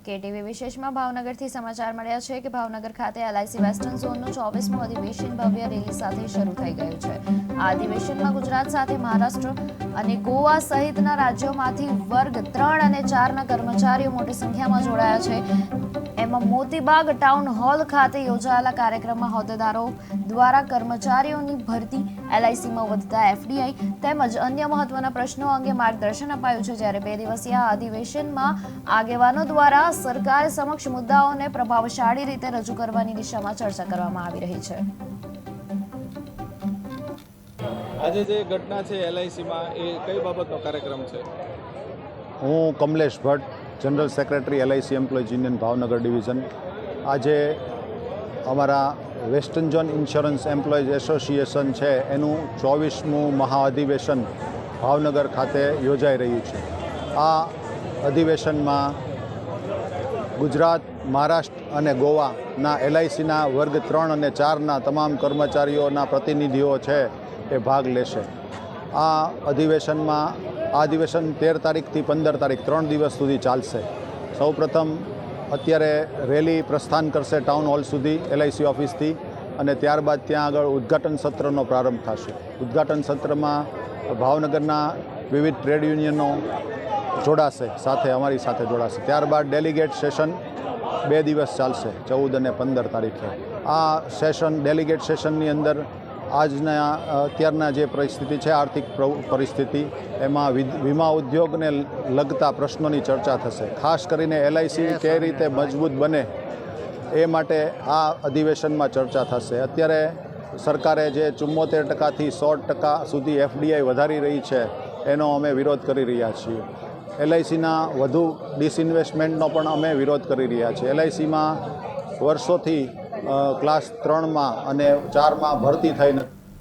KTV વિશેષમાં ભાવનગરથી સમાચાર મળ્યા છે કે ભાવનગર ખાતે એલઆઈસી વેસ્ટર્ન ઝોનનું 24મું અધિવેશન ભવ્ય રેલી સાથે શરૂ થઈ ગયું છે। આ અધિવેશનમાં ગુજરાત સાથે મહારાષ્ટ્ર અને ગોવા સહિતના રાજ્યોમાંથી વર્ગ 3 અને 4ના કર્મચારીઓ મોટી સંખ્યામાં જોડાયા છે। એમાં મોતીબાગ ટાઉન હોલ ખાતે યોજાયેલા કાર્યક્રમમાં હોદ્દેદારો દ્વારા કર્મચારીઓની ભરતી, એલઆઈસીમાં વધતા એફડીઆઈ તેમજ અન્ય મહત્વના પ્રશ્નો અંગે માર્ગદર્શન અપાયું છે। જ્યારે 2 દિવસીય આ અધિવેશનમાં આગેવાનો દ્વારા સરકાર સમક્ષ મુદ્દાઓને પ્રભાવશાળી રીતે રજૂ કરવાની દિશામાં ચર્ચા કરવામાં આવી રહી છે। આજે જે ઘટના છે એલઆઈસીમાં એ કઈ બાબતનો કાર્યક્રમ છે? હું Kamlesh Bhatt, general secretary LIC employees union Bhavnagar division. આજે અમારા western zone insurance employees association છે એનું 24મું મહાઅધિવેશન ભાવનગર ખાતે યોજાઈ રહ્યું છે। આ અધિવેશનમાં ગુજરાત, મહારાષ્ટ્ર અને ગોવાના એલઆઈસીના વર્ગ 3 અને 4ના તમામ કર્મચારીઓના પ્રતિનિધિઓ છે એ ભાગ લેશે। આ અધિવેશનમાં અધિવેશન 13 તારીખથી 15 તારીખ 3 દિવસ સુધી ચાલશે। સૌપ્રથમ અત્યારે રેલી પ્રસ્થાન કરશે ટાઉન હોલ સુધી એલઆઈસી ઓફિસથી અને ત્યારબાદ ત્યાં આગળ ઉદ્ઘાટન સત્રનો પ્રારંભ થશે। ઉદ્ઘાટન સત્રમાં ભાવનગરના વિવિધ ટ્રેડ યુનિયનો જોડાશે, સાથે અમારી સાથે જોડાશે। ત્યારબાદ ડેલિગેટ સેશન 2 દિવસ ચાલશે, 14 અને 15 તારીખે। આ સેશન ડેલિગેટ સેશનની અંદર આજના અત્યારના જે પરિસ્થિતિ છે, આર્થિક પરિસ્થિતિ, એમાં વીમા ઉદ્યોગને લગતા પ્રશ્નોની ચર્ચા થશે। ખાસ કરીને એલઆઈસી કઈ રીતે મજબૂત બને એ માટે આ અધિવેશનમાં ચર્ચા થશે। અત્યારે સરકારે જે 74%થી 100% સુધી એફડીઆઈ વધારી રહી છે એનો અમે વિરોધ કરી રહ્યા છીએ। એલઆઈસીના વધુ ડિસઇન્વેસ્ટમેન્ટનો પણ અમે વિરોધ કરી રહ્યા છીએ। એલઆઈસીમાં વર્ષોથી ક્લાસ 3માં અને 4માં ભરતી થઈ નથી।